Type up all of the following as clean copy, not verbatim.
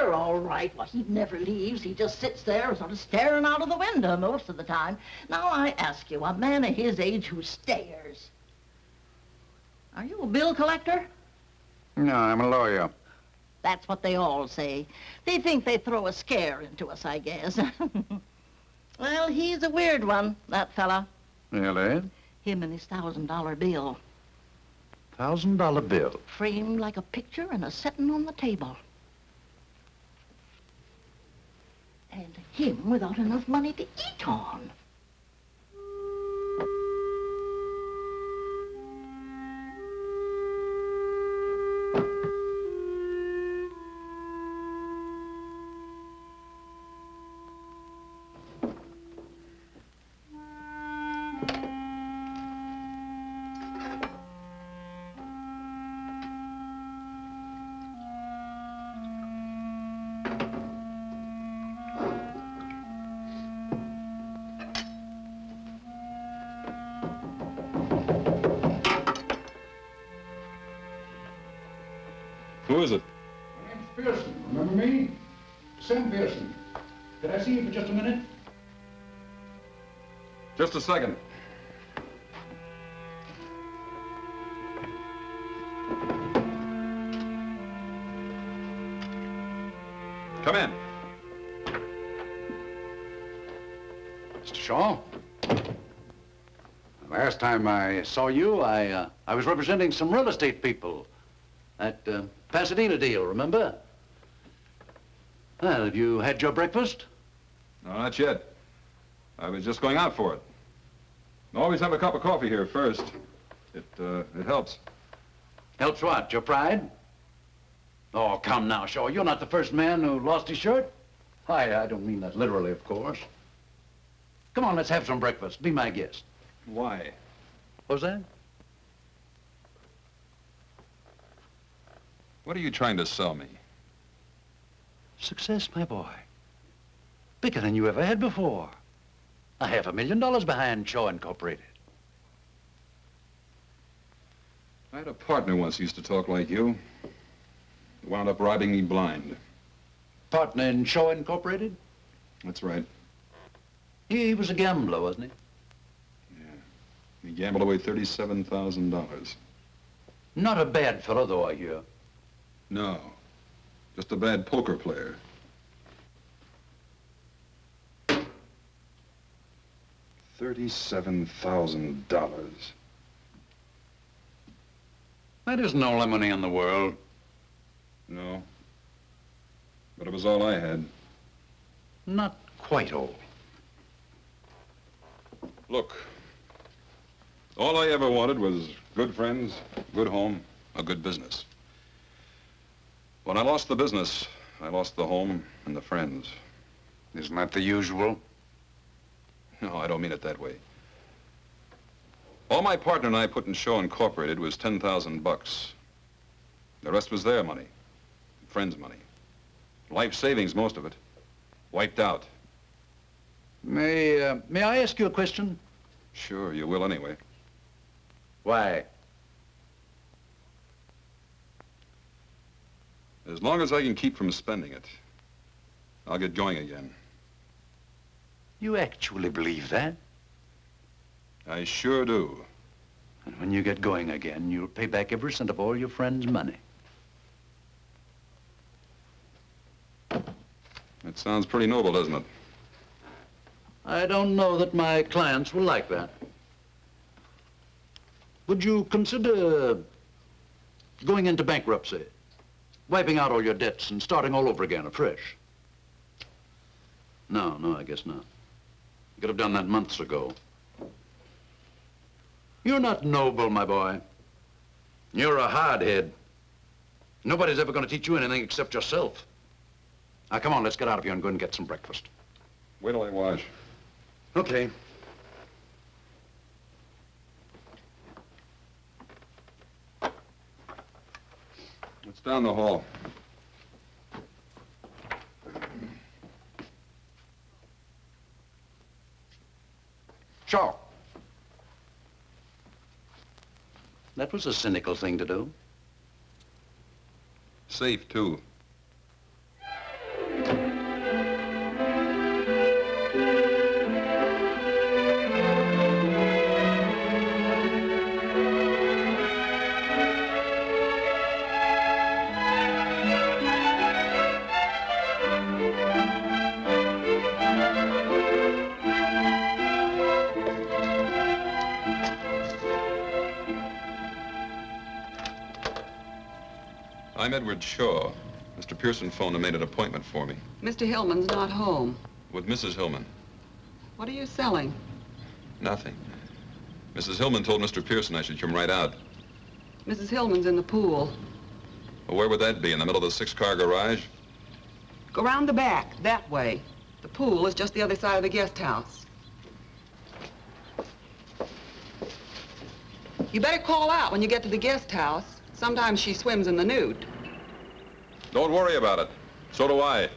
you're all right. Well, he never leaves. He just sits there sort of staring out of the window most of the time. Now, I ask you, a man of his age who stares, are you a bill collector? No, I'm a lawyer. That's what they all say. They think they throw a scare into us, I guess. Well, he's a weird one, that fella. Really? Him and his $1,000 bill. $1,000 bill? Framed like a picture and a setting on the table. And him without enough money to eat on. Who is it? My name's Pearson. Remember me? Sam Pearson. Could I see you for just a minute? Just a second. Come in. Mr. Shaw? Last time I saw you, I was representing some real estate people. That Pasadena deal, remember? Well, have you had your breakfast? No, not yet. I was just going out for it. Always have a cup of coffee here first. It helps. Helps what? Your pride? Oh, come now, Shaw. You're not the first man who lost his shirt. Why, I don't mean that literally, of course. Come on, let's have some breakfast. Be my guest. Why? What was that? What are you trying to sell me? Success, my boy. Bigger than you ever had before. $500,000 behind Shaw Incorporated. I had a partner once who used to talk like you. He wound up robbing me blind. Partner in Shaw Incorporated? That's right. He was a gambler, wasn't he? Yeah. He gambled away $37,000. Not a bad fellow, though, I hear. No. Just a bad poker player. $37,000. That isn't all the money in the world. No. But it was all I had. Not quite all. Look, all I ever wanted was good friends, good home, a good business. When I lost the business, I lost the home and the friends. Isn't that the usual? No, I don't mean it that way. All my partner and I put in Shaw Incorporated was $10,000. The rest was their money, friends' money. Life savings, most of it. Wiped out. May I ask you a question? Sure, you will anyway. Why? As long as I can keep from spending it, I'll get going again. You actually believe that? I sure do. And when you get going again, you'll pay back every cent of all your friends' money. That sounds pretty noble, doesn't it? I don't know that my clients will like that. Would you consider going into bankruptcy? Wiping out all your debts and starting all over again, afresh? No, I guess not. You could have done that months ago. You're not noble, my boy. You're a hardhead. Nobody's ever going to teach you anything except yourself. Now, come on, let's get out of here and go and get some breakfast. Wait till I wash. Okay. It's down the hall. Shaw. That was a cynical thing to do. Safe, too. I'm Edward Shaw. Mr. Pearson phoned and made an appointment for me. Mr. Hillman's not home. With Mrs. Hillman. What are you selling? Nothing. Mrs. Hillman told Mr. Pearson I should come right out. Mrs. Hillman's in the pool. Well, where would that be? In the middle of the 6-car garage? Go round the back, that way. The pool is just the other side of the guest house. You better call out when you get to the guest house. Sometimes she swims in the nude. Don't worry about it. So do I.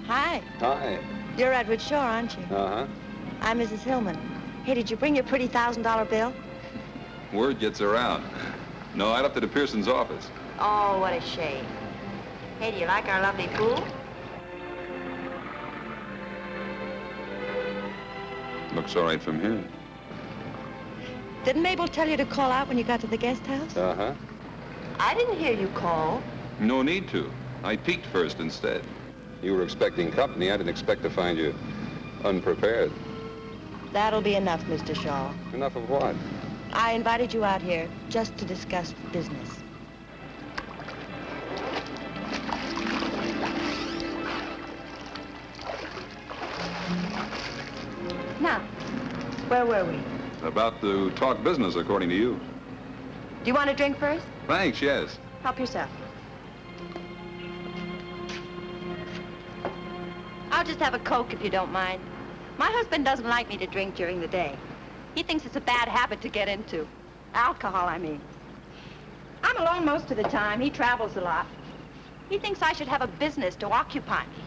Hi. Hi. You're Edward Shaw, aren't you? Uh-huh. I'm Mrs. Hillman. Hey, did you bring your pretty $1,000 bill? Word gets around. No, I left it at Pearson's office. Oh, what a shame. Hey, do you like our lovely pool? Looks all right from here. Didn't Mabel tell you to call out when you got to the guest house? Uh-huh. I didn't hear you call. No need to. I peeked first instead. You were expecting company. I didn't expect to find you unprepared. That'll be enough, Mr. Shaw. Enough of what? I invited you out here just to discuss business. Now, where were we? About to talk business, according to you. Do you want a drink first? Thanks, yes. Help yourself. I'll just have a Coke if you don't mind. My husband doesn't like me to drink during the day. He thinks it's a bad habit to get into. Alcohol, I mean. I'm alone most of the time. He travels a lot. He thinks I should have a business to occupy me.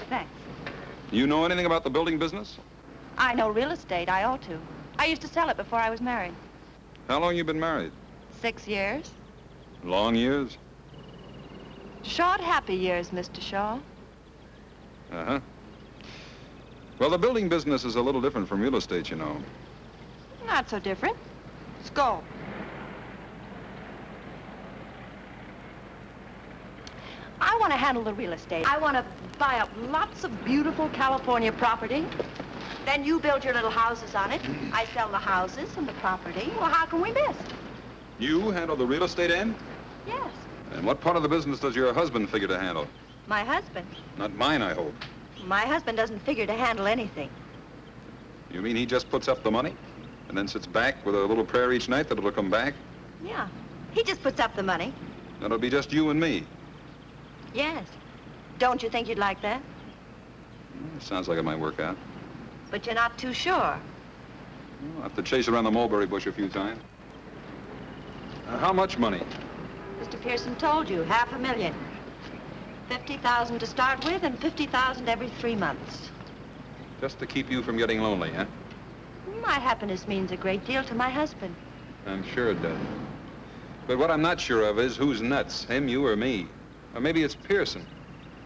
Thanks. You know anything about the building business? I know real estate. I ought to. I used to sell it before I was married. How long you been married? 6 years. Long years? Short, happy years, Mr. Shaw. Uh-huh. Well, the building business is a little different from real estate, you know. Not so different. Let's go. I want to handle the real estate. I want to buy up lots of beautiful California property. Then you build your little houses on it. I sell the houses and the property. Well, how can we miss? You handle the real estate end? Yes. And what part of the business does your husband figure to handle? My husband. Not mine, I hope. My husband doesn't figure to handle anything. You mean he just puts up the money and then sits back with a little prayer each night that it'll come back? Yeah. He just puts up the money. That'll be just you and me. Yes. Don't you think you'd like that? Sounds like it might work out. But you're not too sure. I'll have to chase around the mulberry bush a few times. How much money? Mr. Pearson told you, $500,000. 50,000 to start with and 50,000 every 3 months. Just to keep you from getting lonely, huh? My happiness means a great deal to my husband. I'm sure it does. But what I'm not sure of is who's nuts, him, you, or me. Or maybe it's Pearson.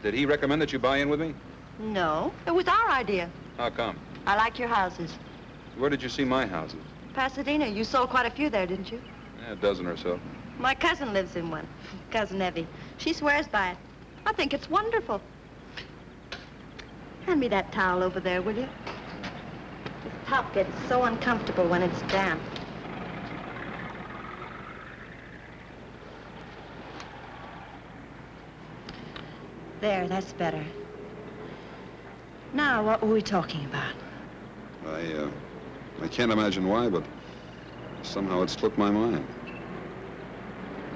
Did he recommend that you buy in with me? No, it was our idea. How come? I like your houses. Where did you see my houses? Pasadena, you sold quite a few there, didn't you? A dozen or so. My cousin lives in one, Cousin Evie. She swears by it. I think it's wonderful. Hand me that towel over there, will you? This top gets so uncomfortable when it's damp. There, that's better. Now, what were we talking about? I can't imagine why, but somehow it slipped my mind.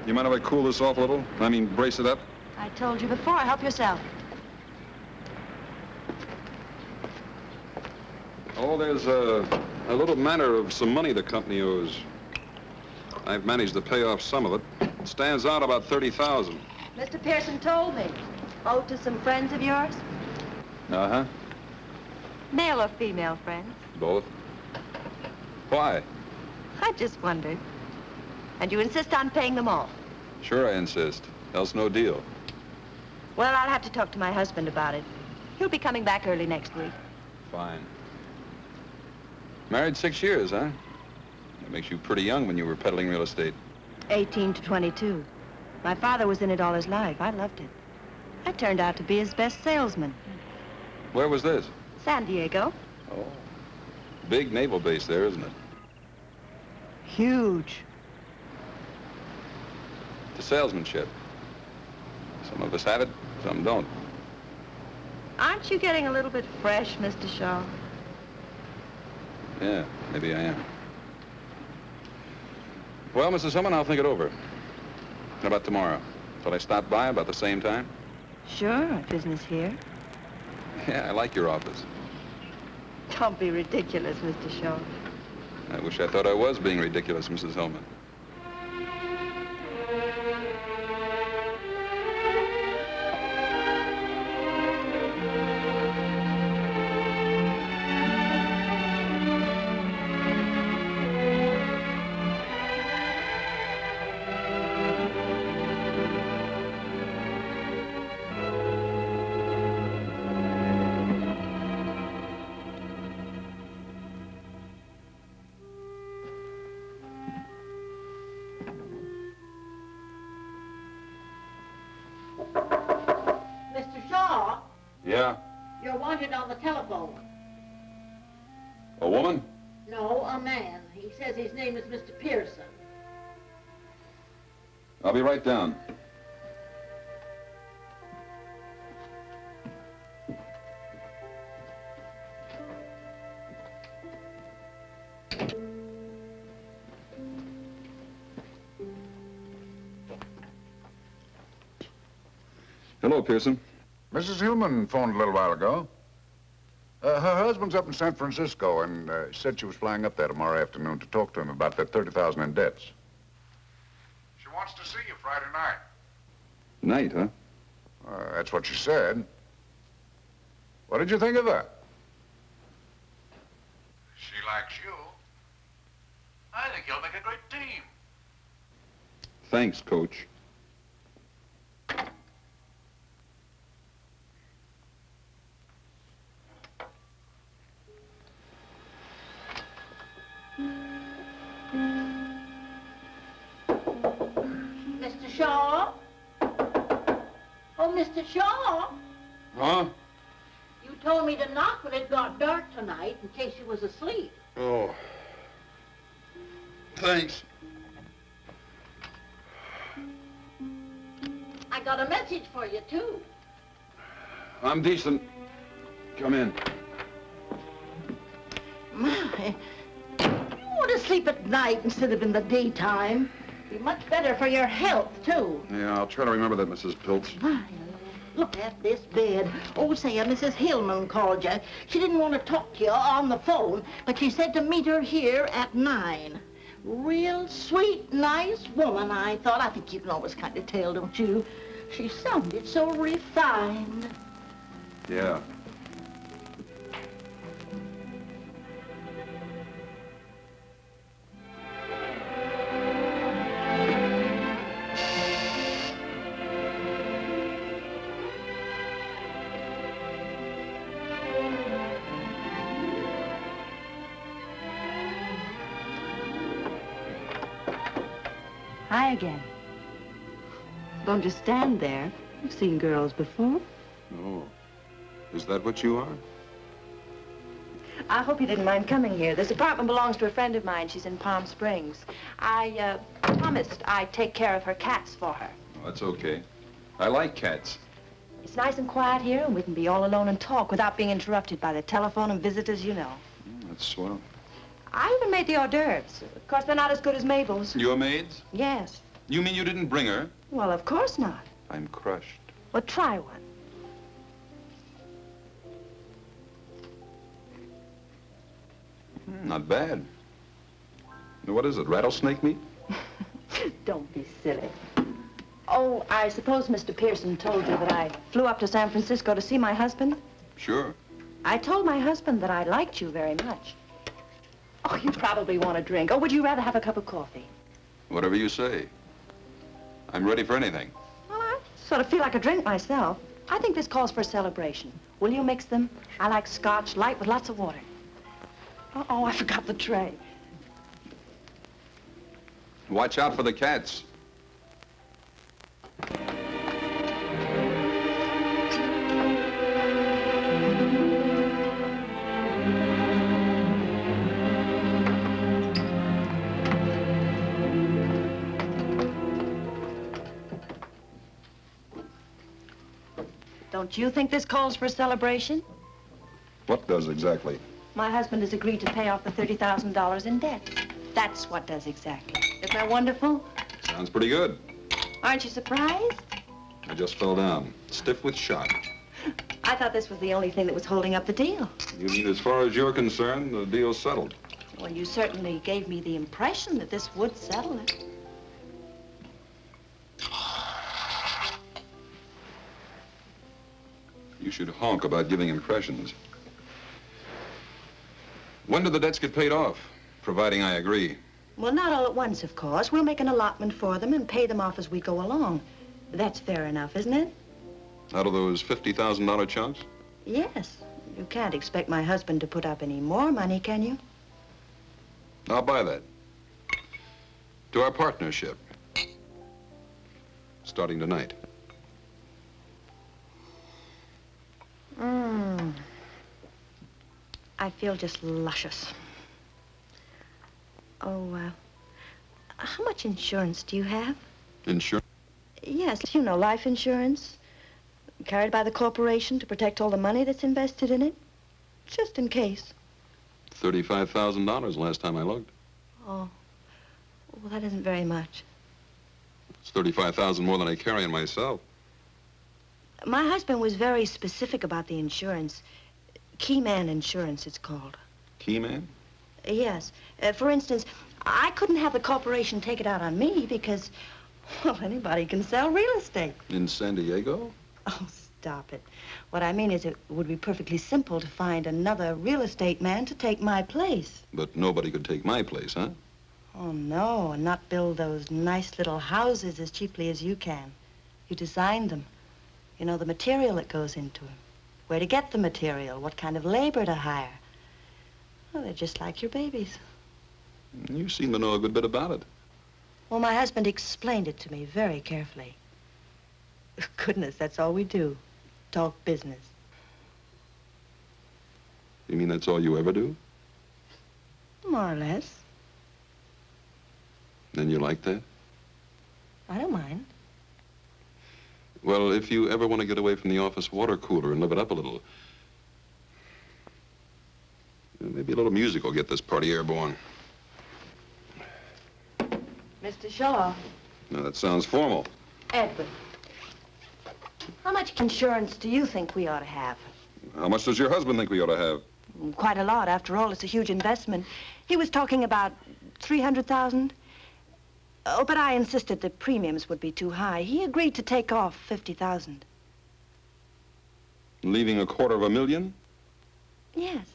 You mind if I cool this off a little? I mean, brace it up? I told you before, help yourself. Oh, there's a little matter of some money the company owes. I've managed to pay off some of it. It stands out about 30,000. Mr. Pearson told me. Owed to some friends of yours? Uh-huh. Male or female friends? Both. Why? I just wondered. And you insist on paying them all? Sure I insist. Else no deal. Well, I'll have to talk to my husband about it. He'll be coming back early next week. Fine. Married 6 years, huh? That makes you pretty young when you were peddling real estate. 18 to 22. My father was in it all his life. I loved it. I turned out to be his best salesman. Where was this? San Diego. Oh. Big naval base there, isn't it? Huge. The salesmanship. Some of us have it, some don't. Aren't you getting a little bit fresh, Mr. Shaw? Yeah, maybe I am. Well, Mrs. Hillman, I'll think it over. How about tomorrow? Shall I stop by about the same time? Sure, business here. Yeah, I like your office. Don't be ridiculous, Mr. Shaw. I wish I thought I was being ridiculous, Mrs. Hillman. Mr. Shaw, Yeah? you're wanted on the telephone. A woman? No, a man. He says his name is Mr. Pearson. I'll be right down. Hello, Pearson. Mrs. Hillman phoned a little while ago. Her husband's up in San Francisco and said she was flying up there tomorrow afternoon to talk to him about that $30,000 in debts. She wants to see you Friday night. Night, huh? That's what she said. What did you think of her? She likes you. I think you'll make a great team. Thanks, Coach. Mr. Shaw? Oh, Mr. Shaw? Huh? You told me to knock when it got dark tonight in case you was asleep. Oh. Thanks. I got a message for you, too. I'm decent. Come in. My, you want to sleep at night instead of in the daytime. Be much better for your health, too. Yeah, I'll try to remember that, Mrs. Piltz. My, look at this bed. Oh, say, Mrs. Hillman called you. She didn't want to talk to you on the phone, but she said to meet her here at 9. Real sweet, nice woman, I thought. I think you can always kind of tell, don't you? She sounded so refined. Yeah. Hi again. Don't just stand there. You've seen girls before. Oh. Is that what you are? I hope you didn't mind coming here. This apartment belongs to a friend of mine. She's in Palm Springs. I promised I'd take care of her cats for her. Oh, that's okay. I like cats. It's nice and quiet here, and we can be all alone and talk without being interrupted by the telephone and visitors, you know. That's swell. I even made the hors d'oeuvres. Of course, they're not as good as Mabel's. Your maids? Yes. You mean you didn't bring her? Well, of course not. I'm crushed. Well, try one. Not bad. What is it, rattlesnake meat? Don't be silly. Oh, I suppose Mr. Pearson told you that I flew up to San Francisco to see my husband? Sure. I told my husband that I liked you very much. Oh, you probably want a drink. Or would you rather have a cup of coffee? Whatever you say. I'm ready for anything. Well, that's Sort of feel like a drink myself. I think this calls for a celebration. Will you mix them? I like scotch, light with lots of water. Oh, I forgot the tray. Watch out for the cats. Don't you think this calls for a celebration? What does exactly? My husband has agreed to pay off the $30,000 in debt. That's what does exactly. Isn't that wonderful? Sounds pretty good. Aren't you surprised? I just fell down, stiff with shock. I thought this was the only thing that was holding up the deal. You mean as far as you're concerned, the deal's settled? Well, you certainly gave me the impression that this would settle it. You should honk about giving impressions. When do the debts get paid off? Providing I agree. Well, not all at once, of course. We'll make an allotment for them and pay them off as we go along. That's fair enough, isn't it? Out of those $50,000 chunks? Yes. You can't expect my husband to put up any more money, can you? I'll buy that. To our partnership. Starting tonight. I feel just luscious. Oh, how much insurance do you have? Insurance? Yes, you know, life insurance. Carried by the corporation to protect all the money that's invested in it. Just in case. $35,000 last time I looked. Oh, well, that isn't very much. It's $35,000 more than I carry in myself. My husband was very specific about the insurance. Key man insurance, it's called. Key man? Yes. For instance, I couldn't have the corporation take it out on me because, well, anybody can sell real estate. In San Diego? Oh, stop it. What I mean is it would be perfectly simple to find another real estate man to take my place. But nobody could take my place, huh? Oh, no, and not build those nice little houses as cheaply as you can. You designed them. You know the material that goes into them. Where to get the material, what kind of labor to hire. Well, they're just like your babies. You seem to know a good bit about it. Well, my husband explained it to me very carefully. Goodness, that's all we do. Talk business. You mean that's all you ever do? More or less. Then you like that? I don't mind. Well, if you ever want to get away from the office water cooler and live it up a little, maybe a little music will get this party airborne. Mr. Shaw. Now, that sounds formal. Edward. How much insurance do you think we ought to have? How much does your husband think we ought to have? Quite a lot. After all, it's a huge investment. He was talking about 300,000. Oh, but I insisted the premiums would be too high. He agreed to take off 50,000. Leaving $250,000? Yes.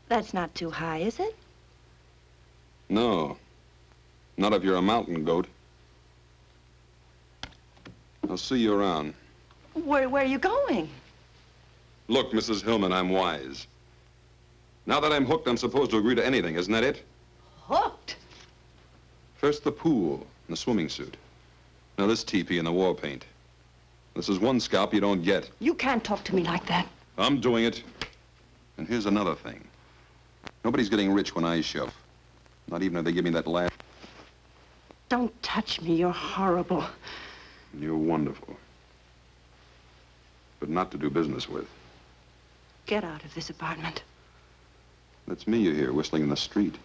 That's not too high, is it? No. Not if you're a mountain goat. I'll see you around. Where are you going? Look, Mrs. Hillman, I'm wise. Now that I'm hooked, I'm supposed to agree to anything, isn't that it? Hooked? First the pool and the swimming suit. Now this teepee and the war paint. This is one scalp you don't get. You can't talk to me like that. I'm doing it. And here's another thing. Nobody's getting rich when I shove. Not even if they give me that laugh. Don't touch me. You're horrible. You're wonderful. But not to do business with. Get out of this apartment. That's me you hear whistling in the street.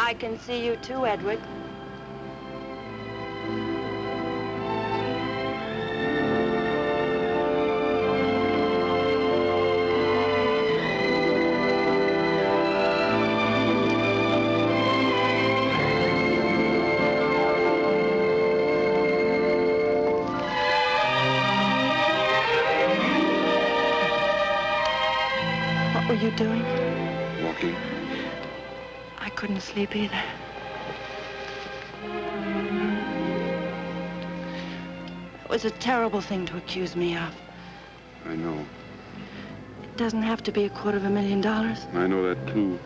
I can see you too, Edward. What were you doing? Walking. I couldn't sleep either. It was a terrible thing to accuse me of. I know. It doesn't have to be $250,000. I know that, too.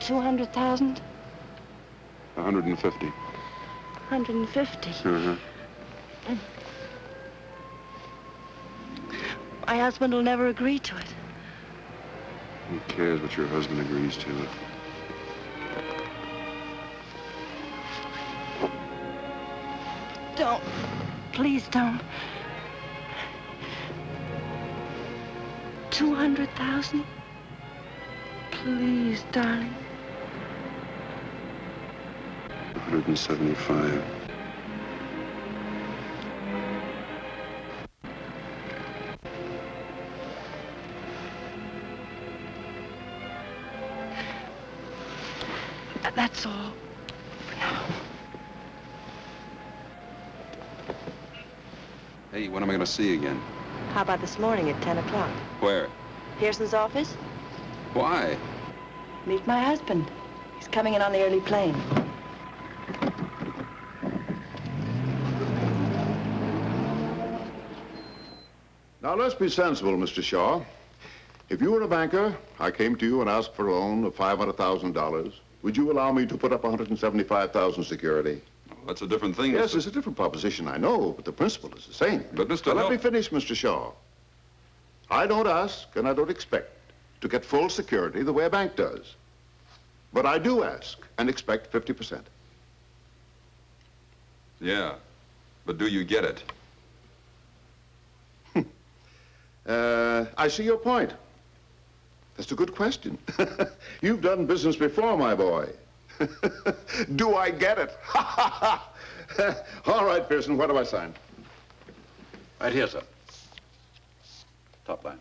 200,000? 150. 150. Uh-huh. My husband will never agree to it. Who cares what your husband agrees to? Don't. Please don't. 200,000? Please, darling. 175. That's all for now. Hey, when am I going to see you again? How about this morning at 10 o'clock? Where? Pearson's office? Why? Meet my husband. He's coming in on the early plane. Now, let's be sensible, Mr. Shaw. If you were a banker, I came to you and asked for a loan of $500,000, would you allow me to put up 175,000 security? Well, that's a different thing. Yes, Mr. it's a different proposition, I know, but the principle is the same. But, Mr. Now, let Hill- me finish, Mr. Shaw. I don't ask and I don't expect to get full security the way a bank does. But I do ask and expect 50%. Yeah, but do you get it? I see your point. That's a good question. You've done business before, my boy. Do I get it? All right, Pearson, what do I sign? Right here, sir. Top line.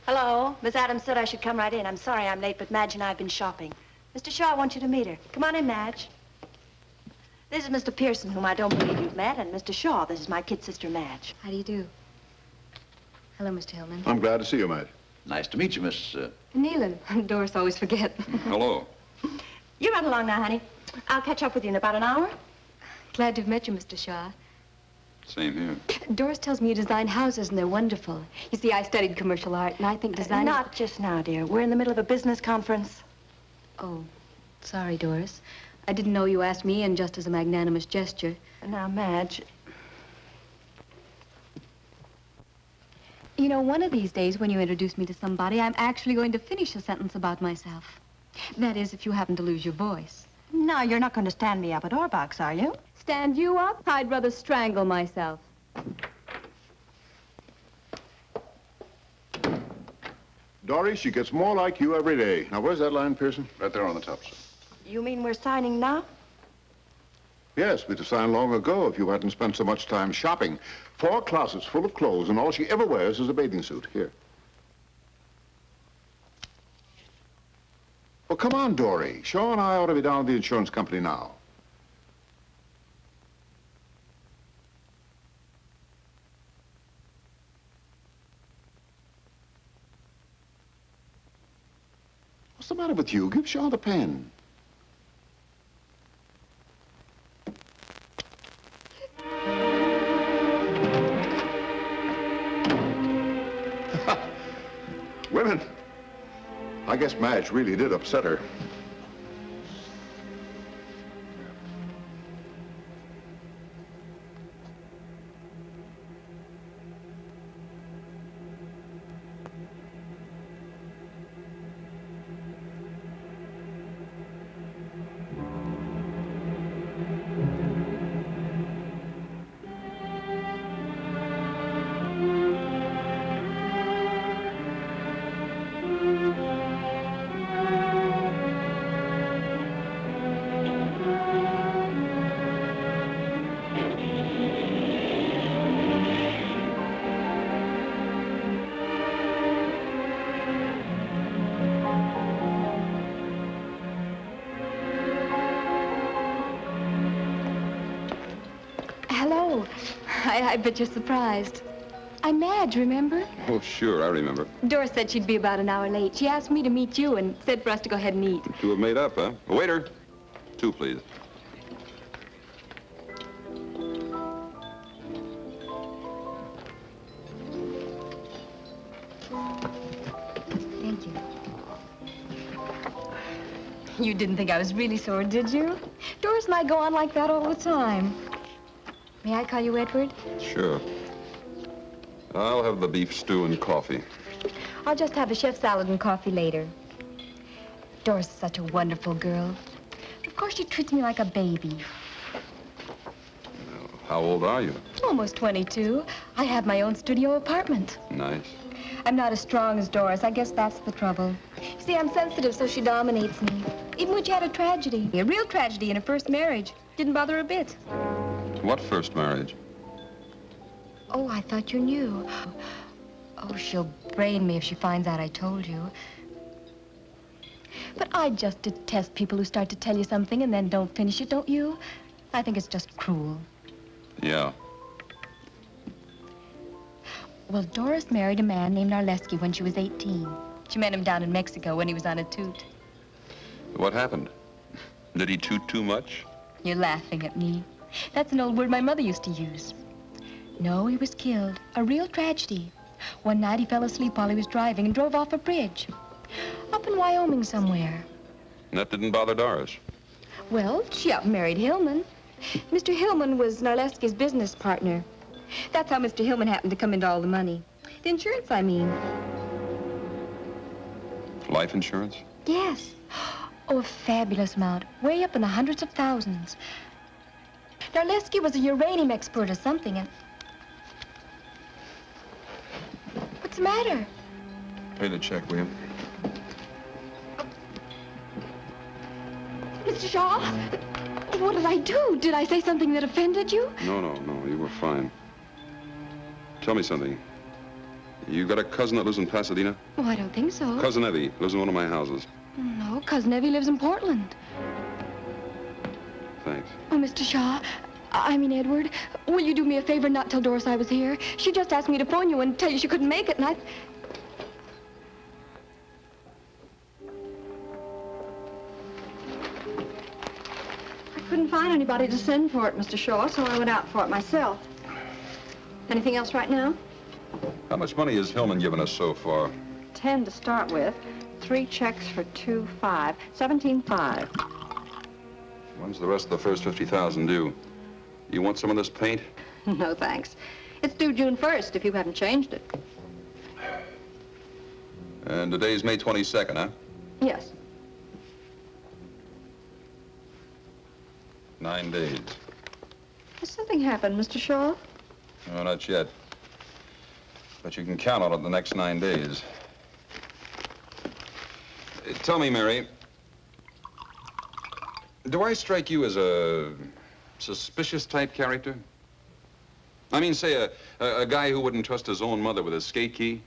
Hello. Miss Adams said I should come right in. I'm sorry I'm late, but Madge and I have been shopping. Mr. Shaw, I want you to meet her. Come on in, Madge. This is Mr. Pearson, whom I don't believe you've met, and Mr. Shaw, this is my kid sister, Madge. How do you do? Hello, Mr. Hillman. I'm glad to see you, Madge. Nice to meet you, Miss... Nealon. Doris always forget. Hello. You run along now, honey. I'll catch up with you in about an hour. Glad to have met you, Mr. Shaw. Same here. Doris tells me you design houses, and they're wonderful. You see, I studied commercial art, and I think design... Not just now, dear. We're in the middle of a business conference. Oh, sorry, Doris. I didn't know you asked me in just as a magnanimous gesture. Now, Madge, You know, one of these days, when you introduce me to somebody, I'm actually going to finish a sentence about myself. That is, if you happen to lose your voice. no, you're not going to stand me up at Orbach's, are you? Stand you up? I'd rather strangle myself. Dory, she gets more like you every day. Now, where's that line, Pearson? Right there on the top, sir. You mean we're signing now? Yes, we'd have signed long ago if you hadn't spent so much time shopping. 4 closets full of clothes, and all she ever wears is a bathing suit. Here. Well, come on, Dory. Shaw and I ought to be down at the insurance company now. What's the matter with you? Give Shaw the pen. Women. I guess Madge really did upset her. Oh, I bet you're surprised. I'm Madge, remember? Oh, sure, I remember. Doris said she'd be about an hour late. She asked me to meet you and said for us to go ahead and eat. You two have made up, huh? Waiter, 2, please. Thank you. You didn't think I was really sore, did you? Doris and I go on like that all the time. May I call you Edward? Sure. I'll have the beef stew and coffee. I'll just have the chef salad and coffee later. Doris is such a wonderful girl. Of course, she treats me like a baby. How old are you? Almost 22. I have my own studio apartment. Nice. I'm not as strong as Doris. I guess that's the trouble. You see, I'm sensitive, so she dominates me. Even when she had a tragedy, a real tragedy in her first marriage, didn't bother her a bit. What first marriage? Oh, I thought you knew. Oh, she'll brain me if she finds out I told you. But I just detest people who start to tell you something and then don't finish it, don't you? I think it's just cruel. Yeah. Well, Doris married a man named Narleski when she was 18. She met him down in Mexico when he was on a toot. What happened? Did he toot too much? You're laughing at me. That's an old word my mother used to use. No, he was killed. A real tragedy. One night he fell asleep while he was driving and drove off a bridge. Up in Wyoming somewhere. That didn't bother Doris. Well, she up and married Hillman. Mr. Hillman was Narleski's business partner. That's how Mr. Hillman happened to come into all the money. The insurance, I mean. Life insurance? Yes. Oh, a fabulous amount. Way up in the hundreds of thousands. Narleski was a uranium expert or something, and... What's the matter? Pay the check, will you? Mr. Shaw, what did I do? Did I say something that offended you? No, you were fine. Tell me something. You got a cousin that lives in Pasadena? Oh, I don't think so. Cousin Evie lives in one of my houses. No, Cousin Evie lives in Portland. Thanks. Oh, Mr. Shaw, I mean Edward, will you do me a favor and not tell Doris I was here? She just asked me to phone you and tell you she couldn't make it, and I couldn't find anybody to send for it, Mr. Shaw, so I went out for it myself. Anything else right now? How much money has Hillman given us so far? 10 to start with. 3 checks for 2.5. 17.5. When's the rest of the first 50,000 due? You want some of this paint? No, thanks. It's due June 1st, if you haven't changed it. And today's May 22nd, huh? Yes. 9 days. Has something happened, Mr. Shaw? No, not yet. But you can count on it the next 9 days. Tell me, Mary, do I strike you as a suspicious type character? I mean, say, a guy who wouldn't trust his own mother with a skate key?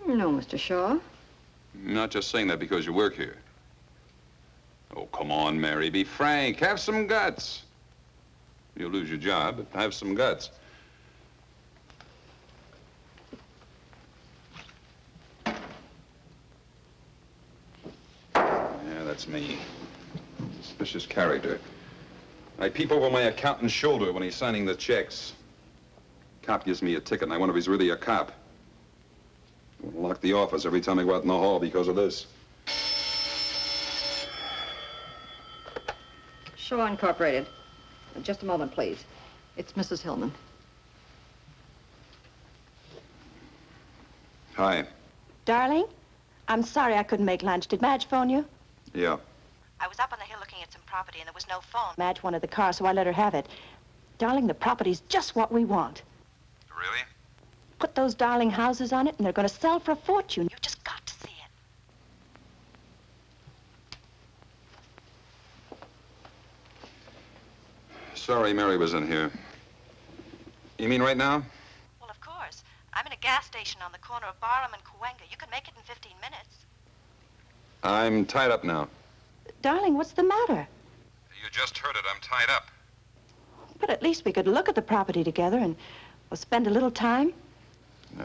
No, Mr. Shaw. I'm not just saying that because you work here. Oh, come on, Mary, be frank. Have some guts. You'll lose your job, but have some guts. Yeah, that's me. Suspicious character. I peep over my accountant's shoulder when he's signing the checks. Cop gives me a ticket, and I wonder if he's really a cop. I want to lock the office every time I go out in the hall because of this. Shaw Incorporated. Just a moment, please. It's Mrs. Hillman. Hi. Darling, I'm sorry I couldn't make lunch. Did Madge phone you? Yeah. I was up on the hill looking at some property, and there was no phone. Madge wanted the car, so I let her have it. Darling, the property's just what we want. Really? Put those darling houses on it, and they're going to sell for a fortune. You just got to see it. Sorry Mary was in here. You mean right now? Well, of course. I'm in a gas station on the corner of Barham and Cahuenga. You can make it in 15 minutes. I'm tied up now. Darling, what's the matter? You just heard it. I'm tied up. But at least we could look at the property together and we'll spend a little time.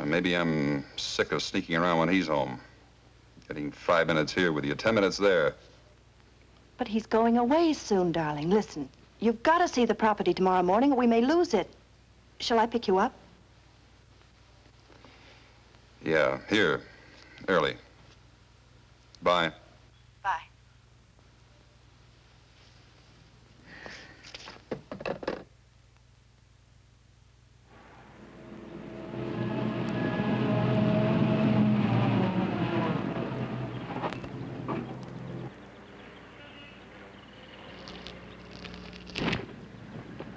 Maybe I'm sick of sneaking around when he's home. Getting 5 minutes here with you, 10 minutes there. But he's going away soon, darling. Listen, you've got to see the property tomorrow morning or we may lose it. Shall I pick you up? Yeah, here. Early. Bye. Bye.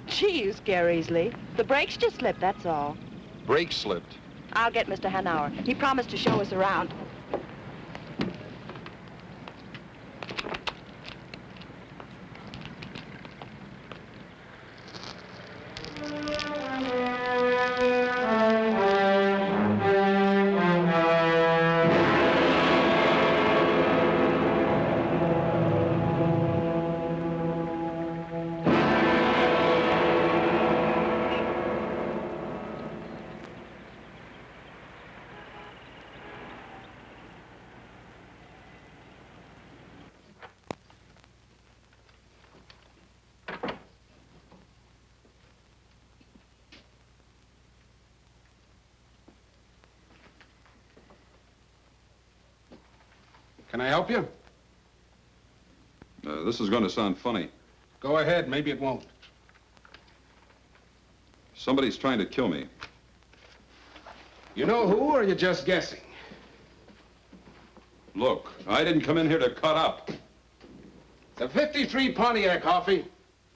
Gee, you scare easily. The brakes just slipped, that's all. Brake slipped. I'll get Mr. Hanauer. He promised to show us around. Can I help you? This is going to sound funny. Go ahead, maybe it won't. Somebody's trying to kill me. You know who, or are you just guessing? Look, I didn't come in here to cut up. It's a 53 Pontiac, Hoffy.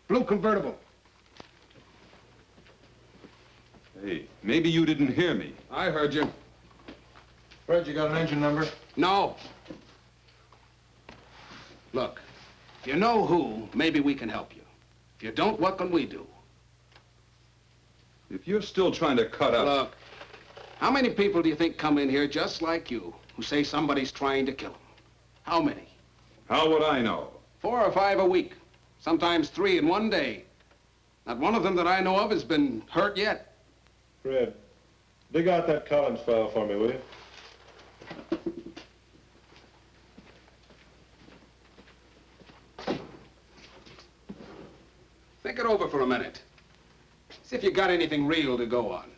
Blue convertible. Hey, maybe you didn't hear me. I heard you. Fred, you got an engine number? No. Look, if you know who, maybe we can help you. If you don't, what can we do? If you're still trying to cut up... Look, how many people do you think come in here just like you who say somebody's trying to kill them? How many? How would I know? 4 or 5 a week. Sometimes 3 in one day. Not one of them that I know of has been hurt yet. Fred, dig out that Collins file for me, will you? Think it over for a minute. See if you got anything real to go on.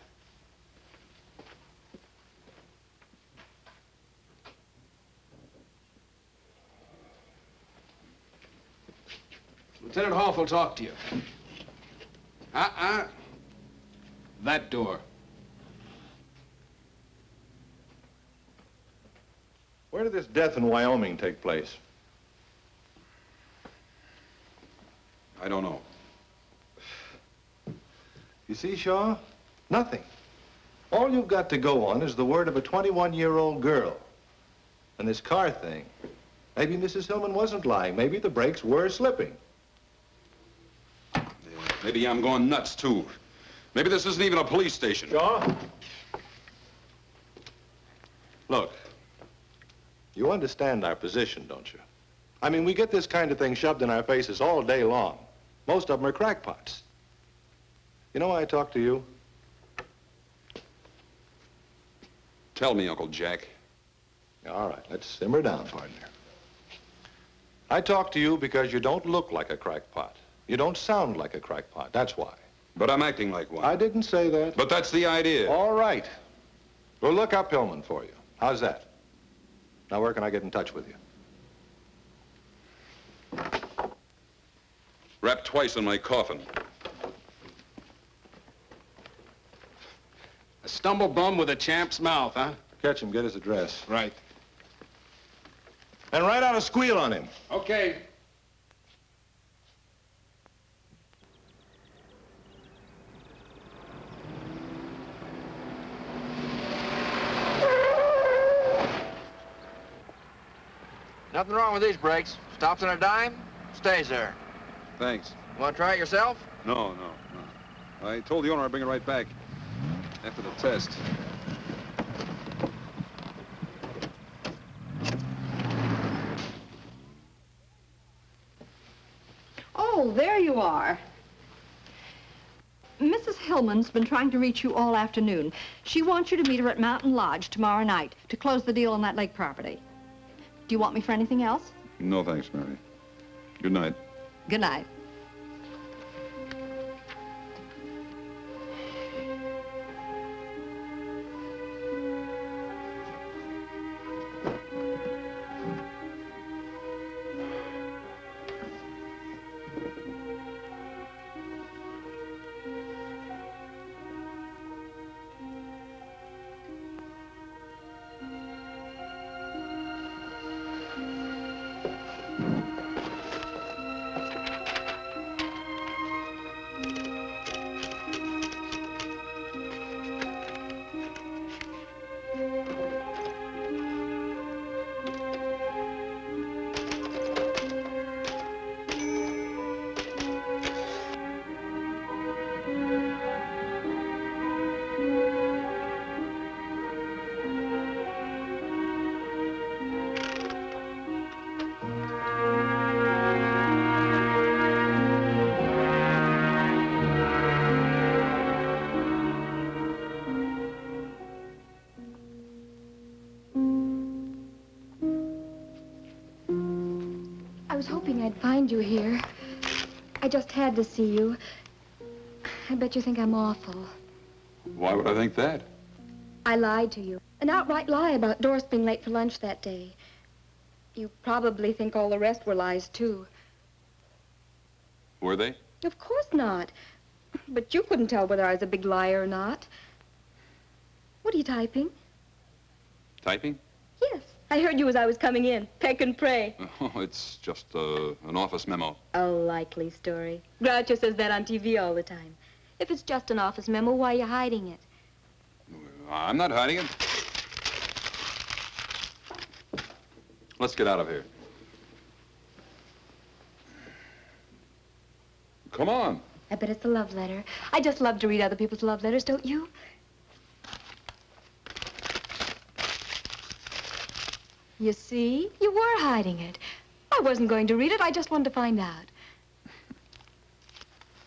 Lieutenant Hoff will talk to you. That door. Where did this death in Wyoming take place? I don't know. You see, Shaw? Nothing. All you've got to go on is the word of a 21-year-old girl. And this car thing. Maybe Mrs. Hillman wasn't lying. Maybe the brakes were slipping. Yeah, maybe I'm going nuts, too. Maybe this isn't even a police station. Shaw? Look, you understand our position, don't you? I mean, we get this kind of thing shoved in our faces all day long. Most of them are crackpots. You know why I talk to you? Tell me, Uncle Jack. All right, let's simmer down, partner. I talk to you because you don't look like a crackpot. You don't sound like a crackpot, that's why. But I'm acting like one. I didn't say that. But that's the idea. All right. We'll look up Hillman for you. How's that? Now, where can I get in touch with you? Wrapped twice in my coffin. A stumble bum with a champ's mouth, huh? Catch him, get his address. Right. And write out a squeal on him. Okay. Nothing wrong with these brakes. Stops on a dime, stays there. Thanks. Want to try it yourself? No. I told the owner I'd bring it right back after the test. Oh, there you are. Mrs. Hillman's been trying to reach you all afternoon. She wants you to meet her at Mountain Lodge tomorrow night to close the deal on that lake property. Do you want me for anything else? No, thanks, Mary. Good night. Good night. I was hoping I'd find you here. I just had to see you. I bet you think I'm awful. Why would I think that? I lied to you. An outright lie about Doris being late for lunch that day. You probably think all the rest were lies, too. Were they? Of course not. But you couldn't tell whether I was a big liar or not. What are you typing? Typing? Yes. I heard you as I was coming in. Peck and pray. Oh, it's just an office memo. A likely story. Groucho says that on TV all the time. If it's just an office memo, why are you hiding it? I'm not hiding it. Let's get out of here. Come on. I bet it's a love letter. I just love to read other people's love letters, don't you? You see? You were hiding it. I wasn't going to read it. I just wanted to find out.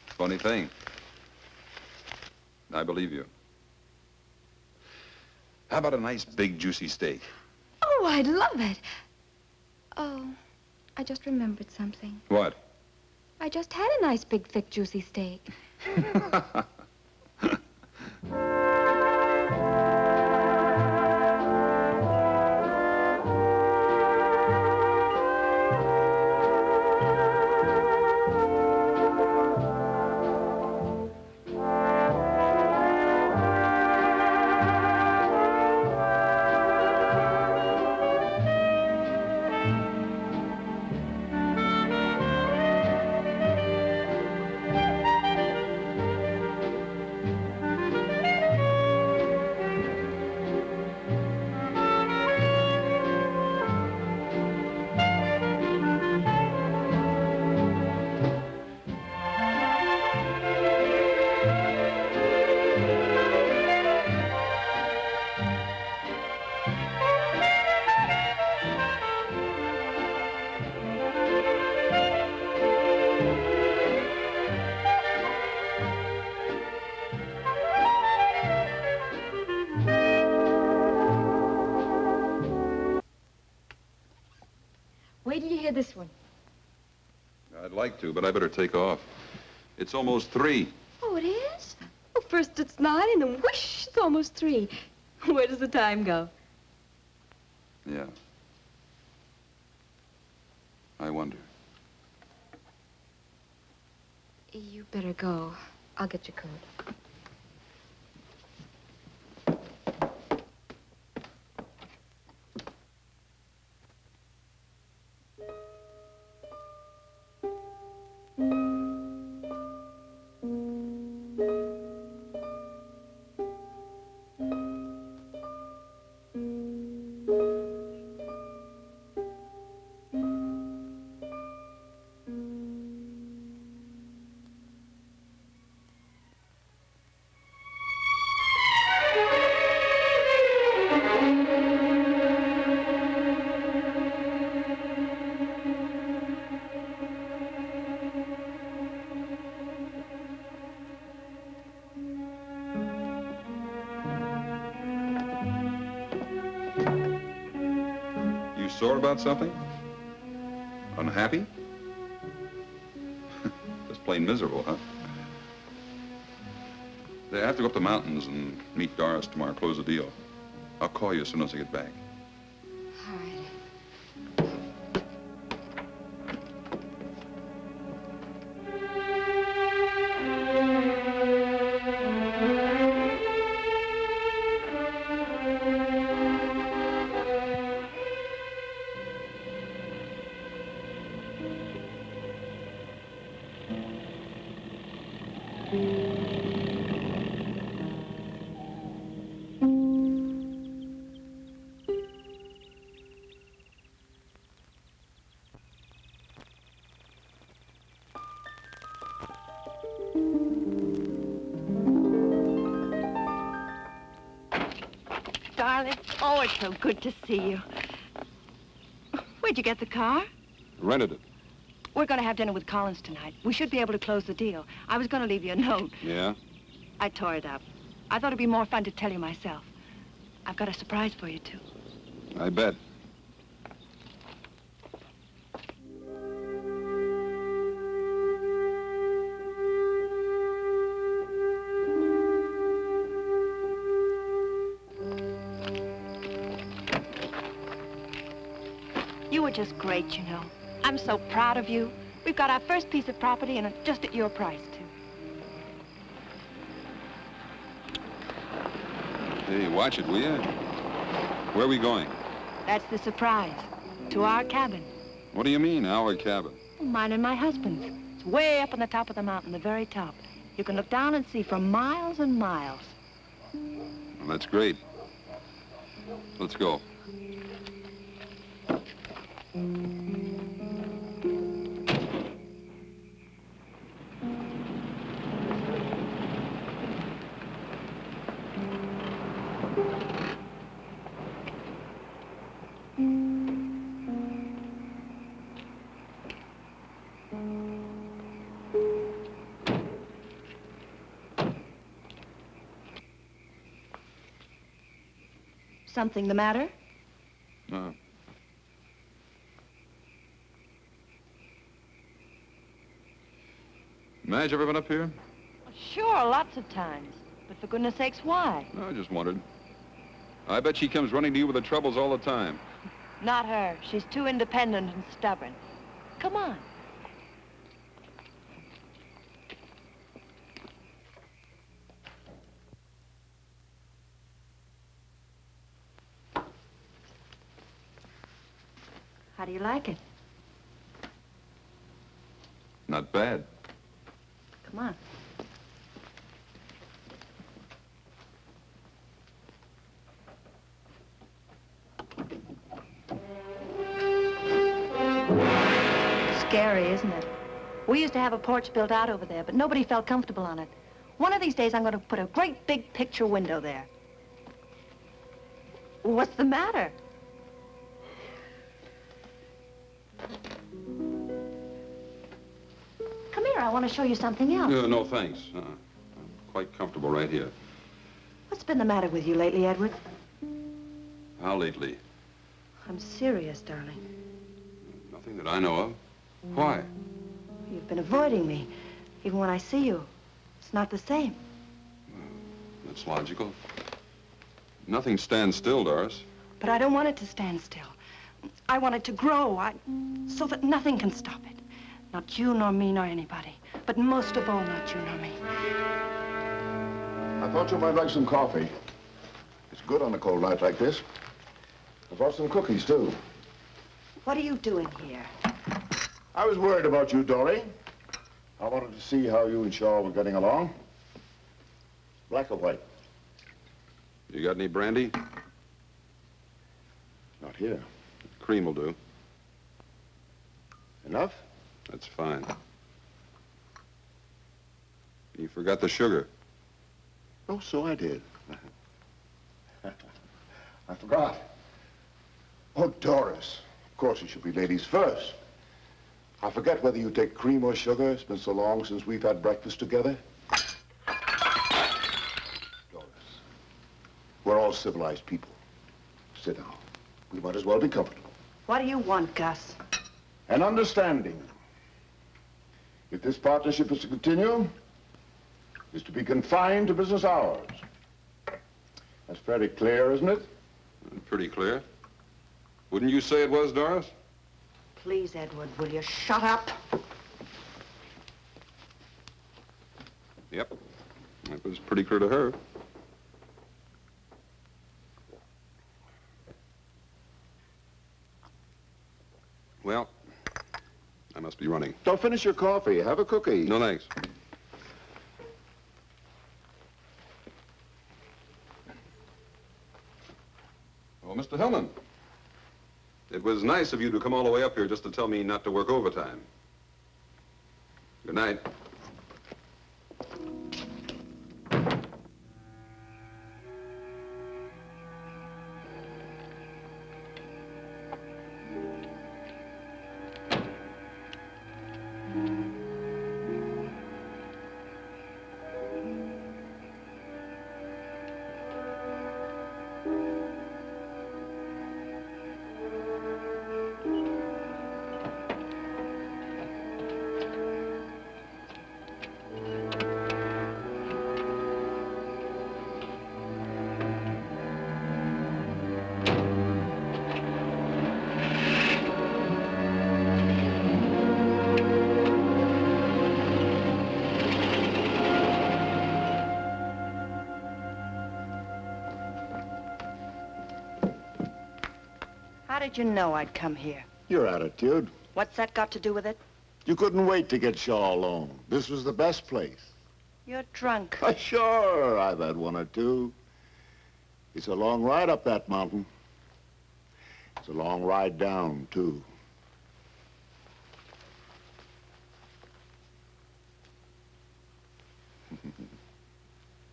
Funny thing. I believe you. How about a nice, big, juicy steak? Oh, I'd love it. Oh, I just remembered something. What? I just had a nice, big, thick, juicy steak. Wait till you hear this one. I'd like to, but I better take off. It's almost 3. Oh, it is? Well, first it's 9, and then whoosh, it's almost 3. Where does the time go? Yeah. I wonder. You better go. I'll get your coat. Sore about something? Unhappy? Just plain miserable, huh? I have to go up the mountains and meet Doris tomorrow, close the deal. I'll call you as soon as I get back. All right. Darling, oh, it's so good to see you. Where'd you get the car? Rented it. We're going to have dinner with Collins tonight. We should be able to close the deal. I was going to leave you a note. Yeah? I tore it up. I thought it'd be more fun to tell you myself. I've got a surprise for you, too. I bet. You were just great, you know. I'm so proud of you. We've got our first piece of property, and just at your price, too. Hey, watch it, will you? Where are we going? That's the surprise. To our cabin. What do you mean, our cabin? Mine and my husband's. It's way up on the top of the mountain, the very top. You can look down and see for miles and miles. Well, that's great. Let's go. Something the matter? No. Madge ever been up here? Sure, lots of times. But for goodness sakes, why? No, I just wondered. I bet she comes running to you with the troubles all the time. Not her. She's too independent and stubborn. Come on. How do you like it? Not bad. Come on. Scary, isn't it? We used to have a porch built out over there, but nobody felt comfortable on it. One of these days, I'm going to put a great big picture window there. What's the matter? Come here, I want to show you something else. No, thanks. I'm quite comfortable right here. What's been the matter with you lately, Edward? How lately? I'm serious, darling. Nothing that I know of. Why? You've been avoiding me. Even when I see you, it's not the same. That's logical. Nothing stands still, Doris. But I don't want it to stand still. I want it to grow, so that nothing can stop it. Not you, nor me, nor anybody. But most of all, not you, nor me. I thought you might like some coffee. It's good on a cold night like this. I brought some cookies, too. What are you doing here? I was worried about you, Dory. I wanted to see how you and Shaw were getting along. Black or white? You got any brandy? Not here. Cream will do. Enough? That's fine. You forgot the sugar. Oh, so I did. I forgot. Oh, Doris. Of course, it should be ladies first. I forget whether you take cream or sugar. It's been so long since we've had breakfast together. Doris, we're all civilized people. Sit down. We might as well be comfortable. What do you want, Gus? An understanding. If this partnership is to continue, it's to be confined to business hours. That's very clear, isn't it? Pretty clear. Wouldn't you say it was, Doris? Please, Edward, will you shut up? Yep. That was pretty clear to her. Well, I must be running. Don't finish your coffee. Have a cookie. No, thanks. Oh, Mr. Hillman. It was nice of you to come all the way up here just to tell me not to work overtime. Good night. How did you know I'd come here? Your attitude. What's that got to do with it? You couldn't wait to get Shaw alone. This was the best place. You're drunk. Sure, I've had one or two. It's a long ride up that mountain. It's a long ride down, too.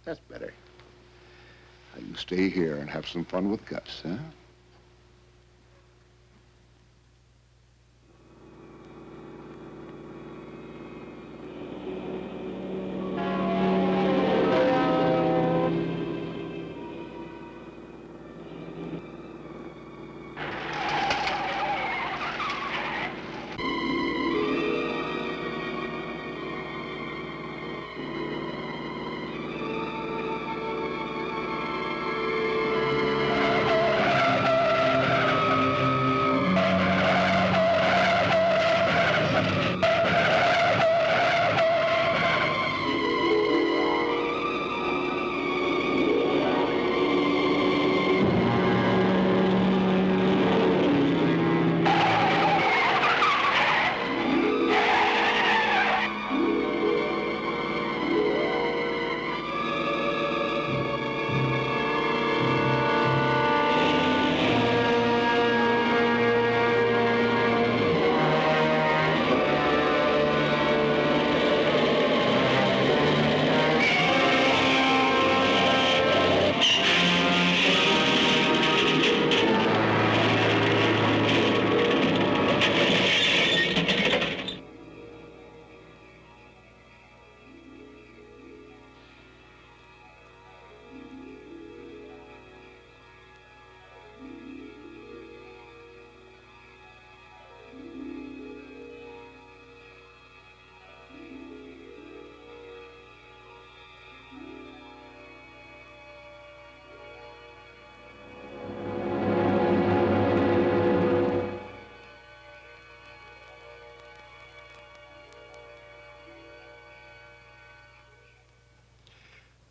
That's better. Now you stay here and have some fun with Gus, huh?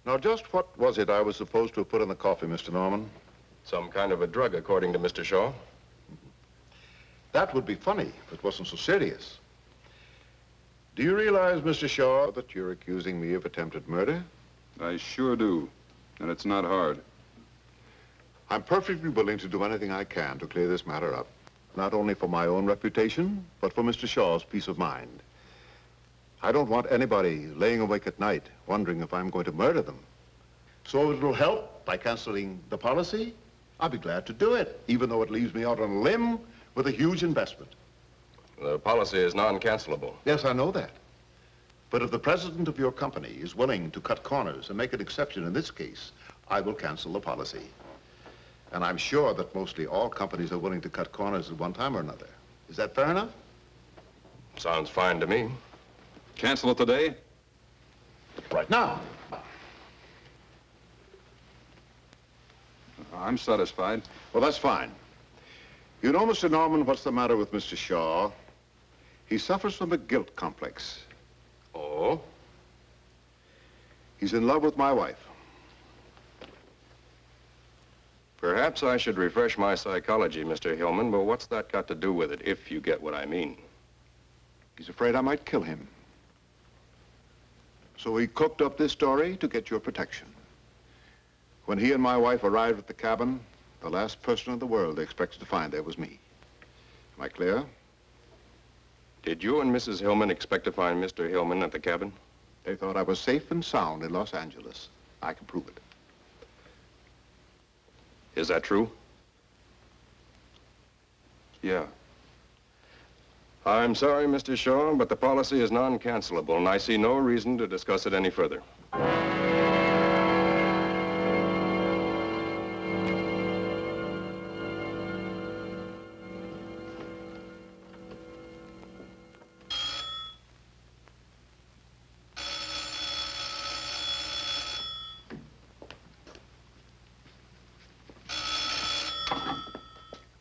Now, just what was it I was supposed to have put in the coffee, Mr. Norman? Some kind of a drug, according to Mr. Shaw. That would be funny if it wasn't so serious. Do you realize, Mr. Shaw, that you're accusing me of attempted murder? I sure do. And it's not hard. I'm perfectly willing to do anything I can to clear this matter up. Not only for my own reputation, but for Mr. Shaw's peace of mind. I don't want anybody laying awake at night wondering if I'm going to murder them. So if it'll help by canceling the policy, I'll be glad to do it, even though it leaves me out on a limb with a huge investment. The policy is non-cancelable. Yes, I know that. But if the president of your company is willing to cut corners and make an exception in this case, I will cancel the policy. And I'm sure that mostly all companies are willing to cut corners at one time or another. Is that fair enough? Sounds fine to me. Cancel it today? Right now. I'm satisfied. Well, that's fine. You know, Mr. Norman, what's the matter with Mr. Shaw? He suffers from a guilt complex. Oh? He's in love with my wife. Perhaps I should refresh my psychology, Mr. Hillman, but what's that got to do with it, if you get what I mean? He's afraid I might kill him. So he cooked up this story to get your protection. When he and my wife arrived at the cabin, the last person in the world they expected to find there was me. Am I clear? Did you and Mrs. Hillman expect to find Mr. Hillman at the cabin? They thought I was safe and sound in Los Angeles. I can prove it. Is that true? Yeah. I'm sorry, Mr. Shaw, but the policy is non-cancelable, and I see no reason to discuss it any further.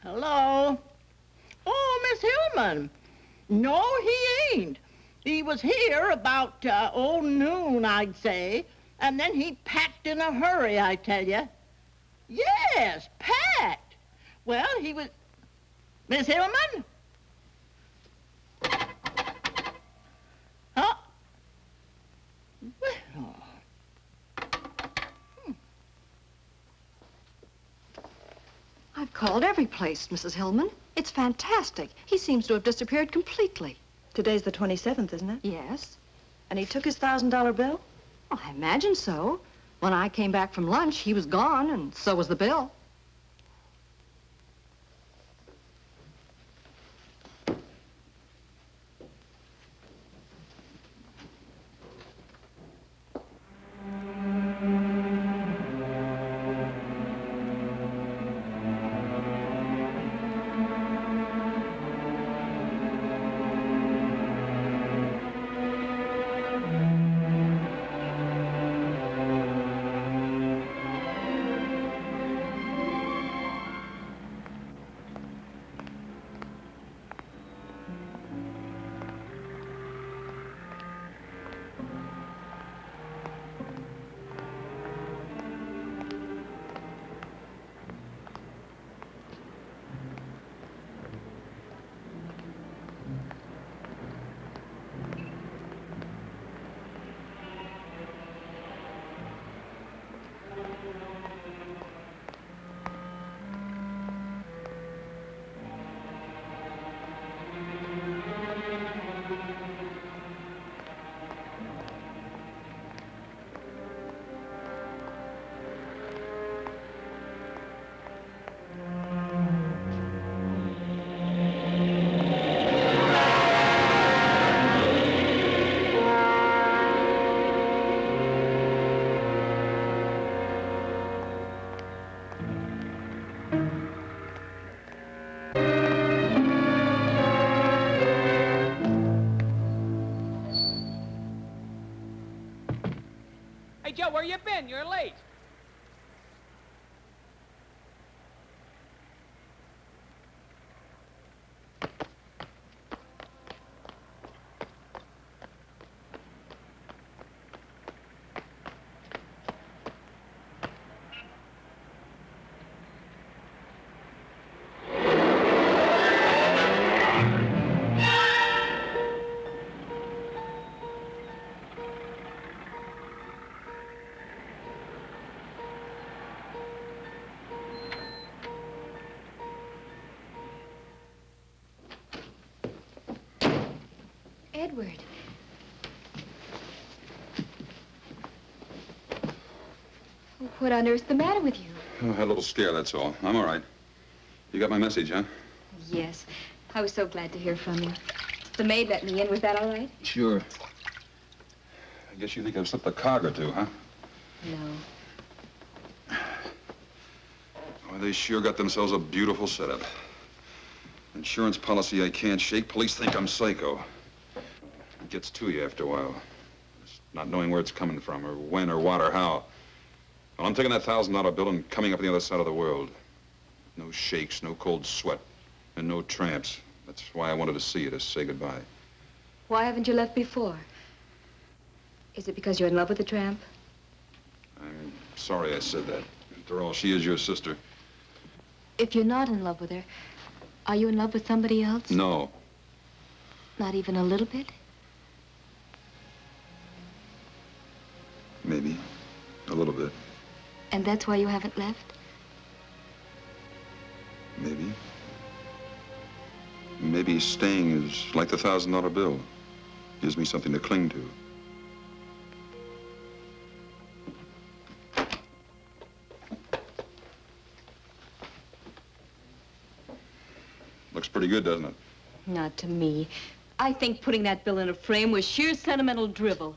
Hello? Oh, Miss Hillman. No, he ain't. He was here about, noon, I'd say. And then he packed in a hurry, I tell you. Yes, packed. Well, he was... Miss Hillman? Huh? Well... I've called every place, Mrs. Hillman. It's fantastic. He seems to have disappeared completely. Today's the 27th, isn't it? Yes. And he took his $1,000 bill? Well, I imagine so. When I came back from lunch, he was gone, and so was the bill. Hey, Joe, where you been? You're late. Edward. What on earth's the matter with you? Oh, I had a little scare, that's all. I'm all right. You got my message, huh? Yes. I was so glad to hear from you. The maid let me in. Was that all right? Sure. I guess you think I've slipped a cog or two, huh? No. Oh, they sure got themselves a beautiful setup. Insurance policy I can't shake. Police think I'm psycho. It gets to you after a while. Just not knowing where it's coming from, or when, or what, or how. Well, I'm taking that $1,000 bill and coming up on the other side of the world. No shakes, no cold sweat, and no tramps. That's why I wanted to see you, to say goodbye. Why haven't you left before? Is it because you're in love with the tramp? I'm sorry I said that. After all, she is your sister. If you're not in love with her, are you in love with somebody else? No. Not even a little bit? Maybe. A little bit. And that's why you haven't left? Maybe. Maybe staying is like the $1,000 bill. Gives me something to cling to. Looks pretty good, doesn't it? Not to me. I think putting that bill in a frame was sheer sentimental drivel.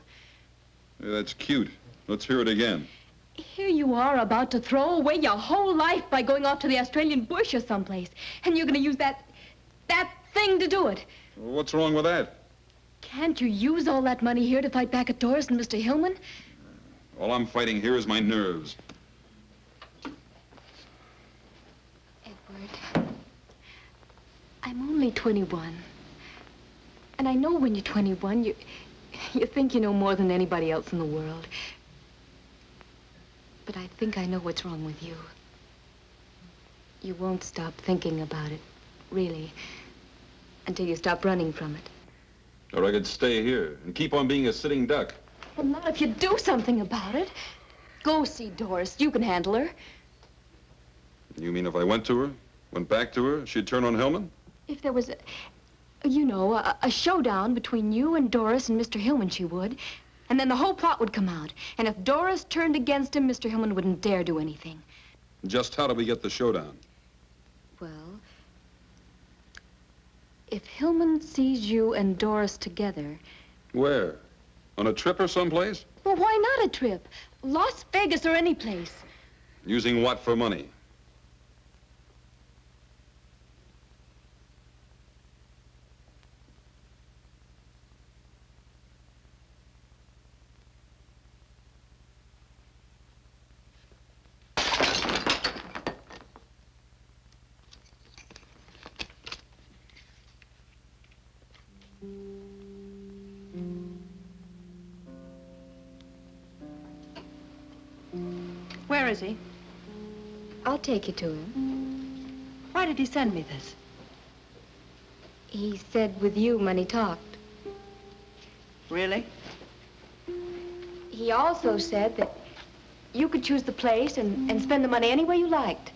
Yeah, that's cute. Let's hear it again. Here you are about to throw away your whole life by going off to the Australian bush or someplace. And you're going to use that thing to do it. What's wrong with that? Can't you use all that money here to fight back at Doris and Mr. Hillman? All I'm fighting here is my nerves. Edward, I'm only 21. And I know when you're 21, you think you know more than anybody else in the world. But I think I know what's wrong with you. You won't stop thinking about it, really, until you stop running from it. Or I could stay here and keep on being a sitting duck. Well, not if you do something about it. Go see Doris. You can handle her. You mean if I went to her, went back to her, she'd turn on Hillman? If there was a showdown between you and Doris and Mr. Hillman, she would. And then the whole plot would come out. And if Doris turned against him, Mr. Hillman wouldn't dare do anything. Just how do we get the showdown? Well, if Hillman sees you and Doris together... Where? On a trip or someplace? Well, why not a trip? Las Vegas or any place. Using what for money? Where is he? I'll take you to him. Why did he send me this? He said with you when he talked. Really? He also said that you could choose the place and spend the money any way you liked.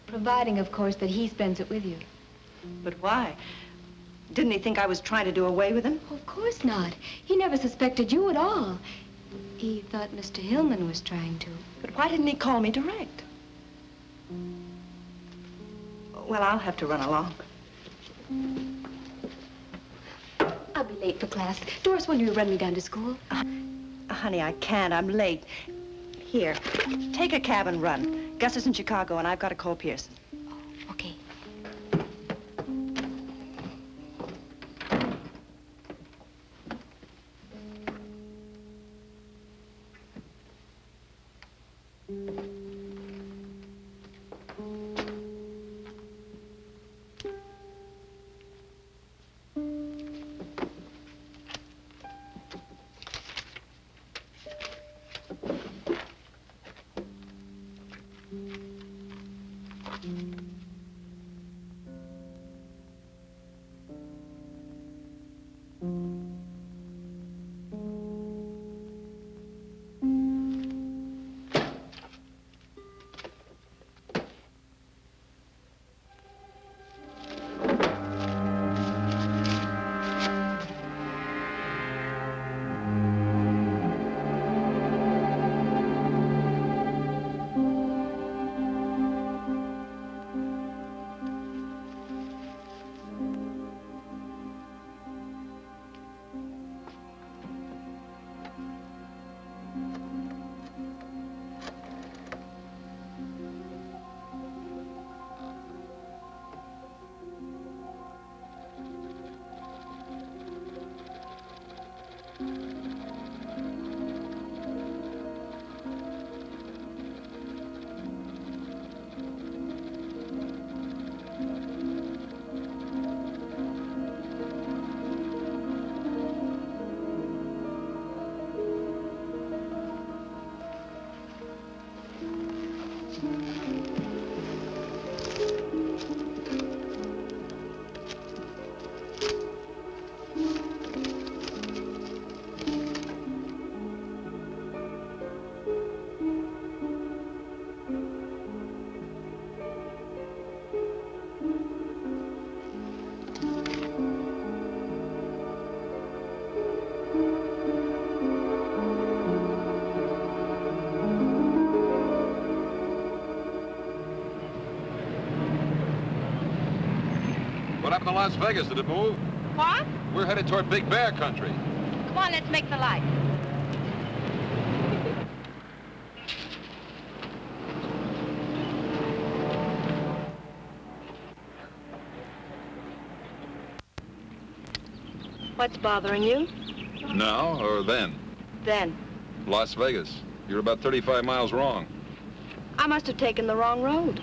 Providing, of course, that he spends it with you. But why? Didn't he think I was trying to do away with him? Of course not. He never suspected you at all. He thought Mr. Hillman was trying to. But why didn't he call me direct? Well, I'll have to run along. I'll be late for class. Doris, when you run me down to school? Honey, I can't. I'm late. Here, take a cab and run. Gus is in Chicago, and I've got to call Pearson. Okay. What happened to Las Vegas? Did it move? What? We're headed toward Big Bear country. Come on, let's make the light. What's bothering you? Now or then? Then. Las Vegas. You're about 35 miles wrong. I must have taken the wrong road.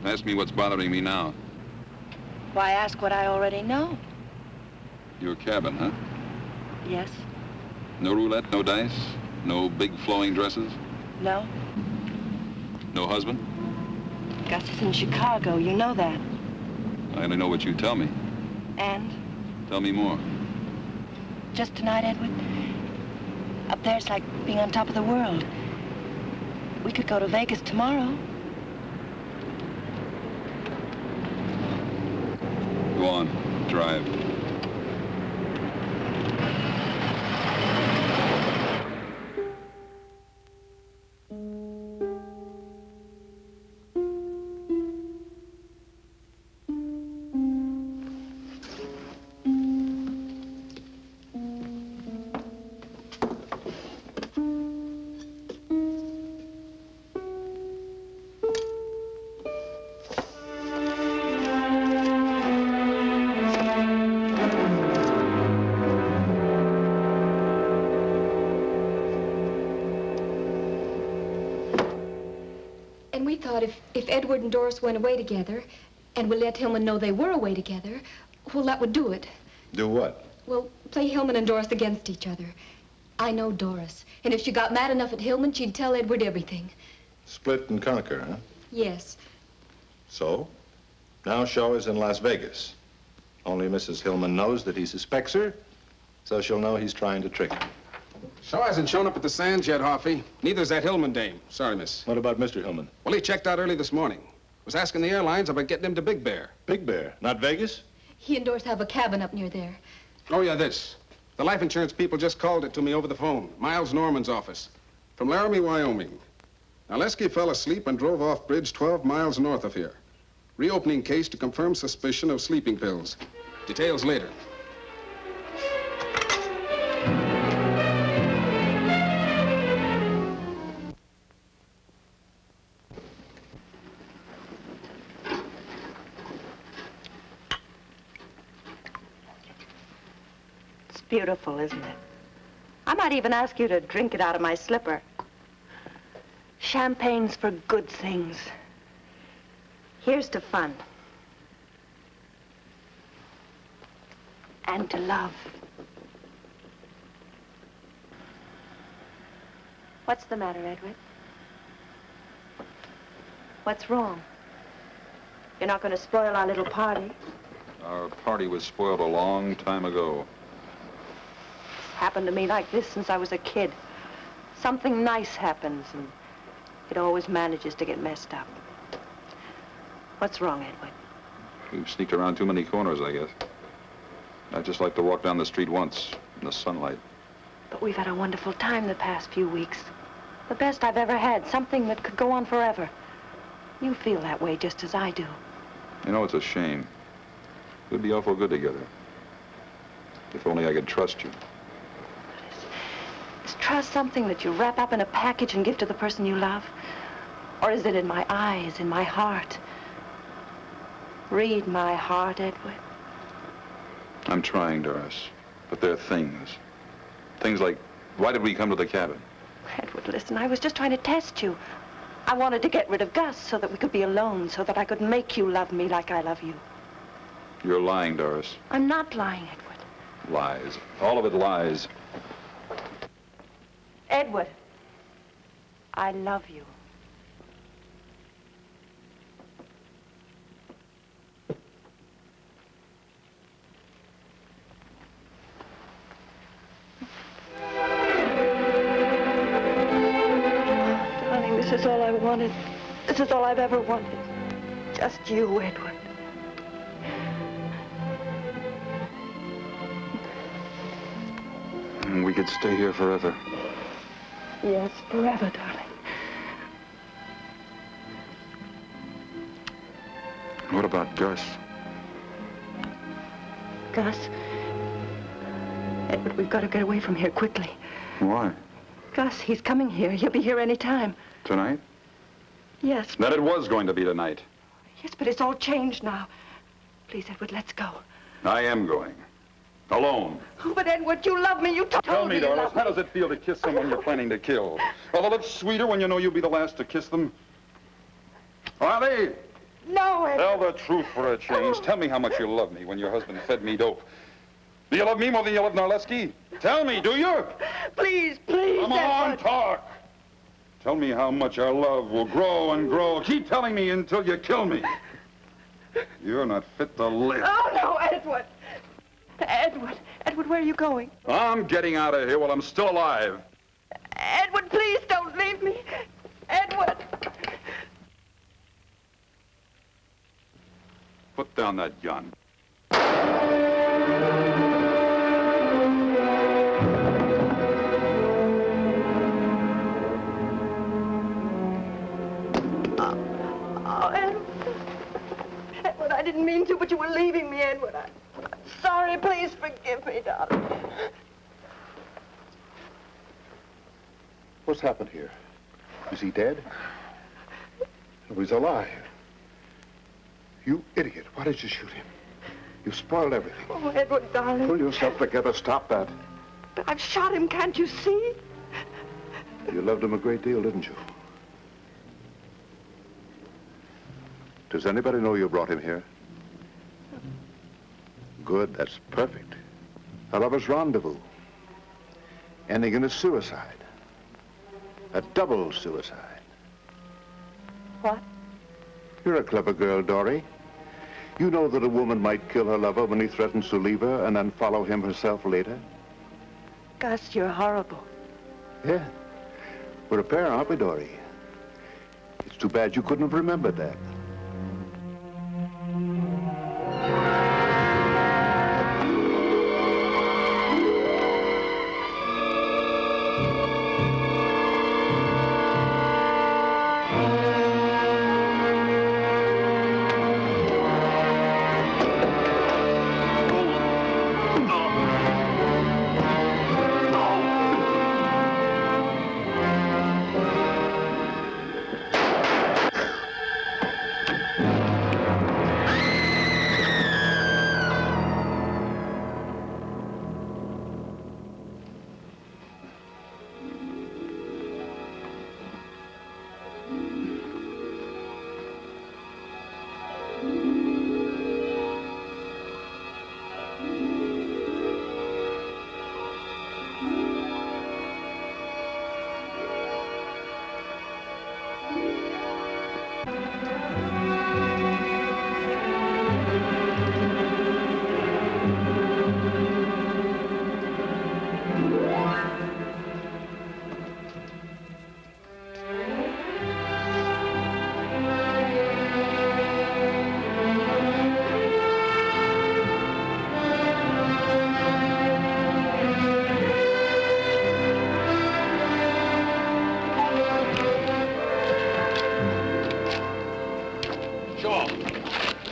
Ask me what's bothering me now. Why ask what I already know? Your cabin, huh? Yes. No roulette, no dice, no big flowing dresses, No. no husband? Gus is in Chicago, you know that. I only know what you tell me. And Tell me more. just tonight, Edward, up there it's like being on top of the world. We could go to Vegas tomorrow. Go on, drive. And we thought if Edward and Doris went away together, and we let Hillman know they were away together, well, that would do it. Do what? Well, play Hillman and Doris against each other. I know Doris, and if she got mad enough at Hillman, she'd tell Edward everything. Split and conquer, huh? Yes. So, now Shaw is in Las Vegas. Only Mrs. Hillman knows that he suspects her, so she'll know he's trying to trick her. Shaw hasn't shown up at the Sands yet, Hoffy. Neither's that Hillman dame. Sorry, miss. What about Mr. Hillman? Well, he checked out early this morning. Was asking the airlines about getting him to Big Bear. Big Bear, not Vegas? He and Doris have a cabin up near there. Oh, yeah, this. The life insurance people just called it to me over the phone. Miles Norman's office. From Laramie, Wyoming. Now, Lesky fell asleep and drove off bridge 12 miles north of here. Reopening case to confirm suspicion of sleeping pills. Details later. It's beautiful, isn't it? I might even ask you to drink it out of my slipper. Champagne's for good things. Here's to fun. And to love. What's the matter, Edward? What's wrong? You're not going to spoil our little party? Our party was spoiled a long time ago. It's happened to me like this since I was a kid. Something nice happens, and it always manages to get messed up. What's wrong, Edward? We've sneaked around too many corners, I guess. I'd just like to walk down the street once in the sunlight. But we've had a wonderful time the past few weeks. The best I've ever had, something that could go on forever. You feel that way just as I do. You know, it's a shame. We'd be awful good together. If only I could trust you. Is trust something that you wrap up in a package and give to the person you love? Or is it in my eyes, in my heart? Read my heart, Edward. I'm trying, Doris. But there are things. Things like, why did we come to the cabin? Edward, listen, I was just trying to test you. I wanted to get rid of Gus so that we could be alone, so that I could make you love me like I love you. You're lying, Doris. I'm not lying, Edward. Lies. All of it lies. Edward. I love you. Darling, this is all I wanted. This is all I've ever wanted. Just you, Edward. We could stay here forever. Yes, forever, darling. What about Gus? Gus. Edward, we've got to get away from here quickly. Why? Gus, he's coming here. He'll be here any time. Tonight? Yes. That it was going to be tonight. Yes, but it's all changed now. Please, Edward, let's go. I am going. Alone. Oh, but Edward, you love me. You told Tell me, you darling, love how me. does it feel to kiss someone you're planning to kill? Are the lips sweeter when you know you'll be the last to kiss them? Are they? No, Edward. Tell the truth for a change. Tell me how much you love me when your husband fed me dope. Do you love me more than you love Narleski? Tell me, do you? Please, please, Come on, Edward. talk. Tell me how much our love will grow and grow. Keep telling me until you kill me. You're not fit to live. Oh, no, Edward. Edward. Edward, where are you going? I'm getting out of here while I'm still alive. Edward, please don't leave me. Edward. Put down that gun. Oh, Edward. Edward, I didn't mean to, but you were leaving me, Edward. I'm sorry. Please forgive me, darling. What's happened here? Is he dead? No, he's alive. You idiot. Why did you shoot him? You spoiled everything. Oh, Edward, darling. Pull yourself together. Stop that. But I've shot him, can't you see? You loved him a great deal, didn't you? Does anybody know you brought him here? Good, that's perfect. A lover's rendezvous. Ending in a suicide. A double suicide. What? You're a clever girl, Dory. You know that a woman might kill her lover when he threatens to leave her and then follow him herself later? Gus, you're horrible. Yeah. We're a pair, aren't we, Dory? It's too bad you couldn't have remembered that.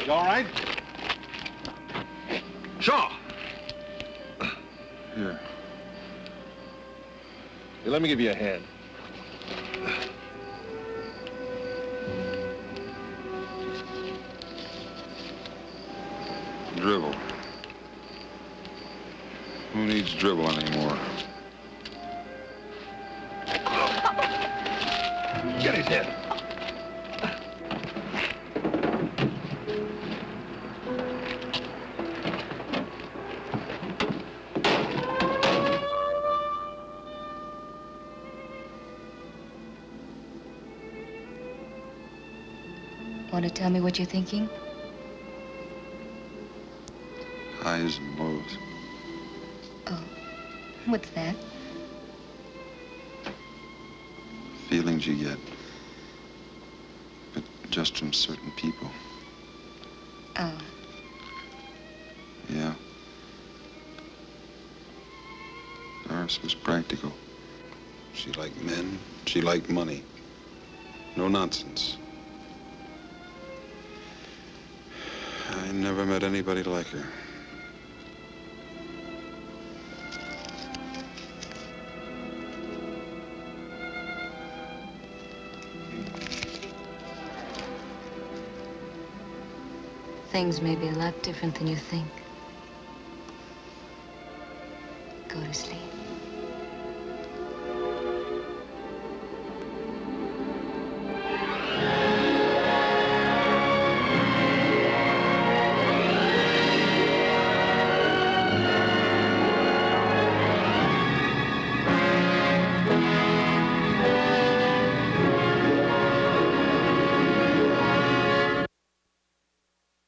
You all right? Shaw! Here. Here, let me give you a hand. Dribble. Who needs dribble anymore? Get his head. Want to tell me what you're thinking? Highs and lows. Oh, what's that? Feelings you get. But just from certain people. Oh. Yeah. Doris was practical. She liked men. She liked money. No nonsense. I never met anybody like her. Things may be a lot different than you think. Go to sleep.